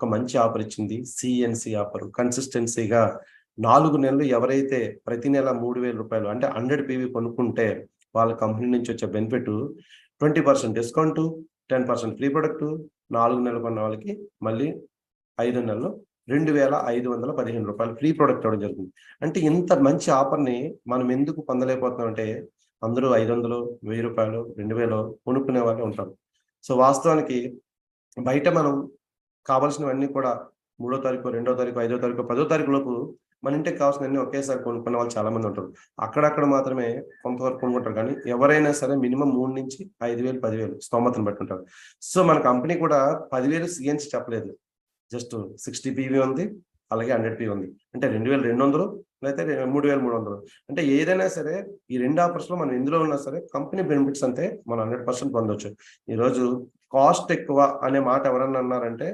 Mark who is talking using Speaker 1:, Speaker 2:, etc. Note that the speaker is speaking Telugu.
Speaker 1: ఒక మంచి ఆఫర్ ఇచ్చింది. CNC offer. కన్సిస్టెన్సీగా 4 నెలలు ఎవరైతే ప్రతి నెల రూ. 3000 అంటే 100 పీవీ కొనుక్కుంటే వాళ్ళ కంపెనీ నుంచి వచ్చే బెనిఫిట్ 20% డిస్కౌంట్, 10% ఫ్రీ ప్రొడక్ట్. 4 నెలలు కొన్న వాళ్ళకి మళ్ళీ 5 నెలలు రూ. 2515 ఫ్రీ ప్రొడక్ట్ ఇవ్వడం జరుగుతుంది. అంటే ఇంత మంచి ఆఫర్‌ని మనం ఎందుకు పొందలేకపోతున్నాం అంటే అందరూ 500, రూ. 1000, 2000 కొనుక్కునే వాళ్ళే ఉంటారు. సో, వాస్తవానికి బయట మనం కావాల్సినవన్నీ కూడా 3వ తారీఖు, 2వ తారీఖు, 5వ తారీఖు, 10వ తారీఖు లోపు మన ఇంటికి కావాల్సినవన్నీ ఒకేసారి కొనుక్కునే వాళ్ళు చాలా మంది ఉంటారు. అక్కడక్కడ మాత్రమే కొంతవరకు కొనుక్కుంటారు. కానీ ఎవరైనా సరే మినిమమ్ 3,000-5,000, 10,000 స్తోమతను బట్టి ఉంటారు. సో, మన కంపెనీ కూడా 10,000 సీఎన్సీ చెప్పలేదు. జస్ట్ 60 పీవీ ఉంది. అలాగే 100 పీవీ ఉంది. అంటే 2,200 లేతే 3,300. అంటే ఏదైనా సరే ఈ 2 ఆఫర్స్‌లో మనం ఎందులో ఉన్నా సరే కంపెనీ బెనిఫిట్స్ అంతే మనం 100% పొందొచ్చు. ఈరోజు కాస్ట్ ఎక్కువ అనే మాట ఎవరన్నా అన్నారంటే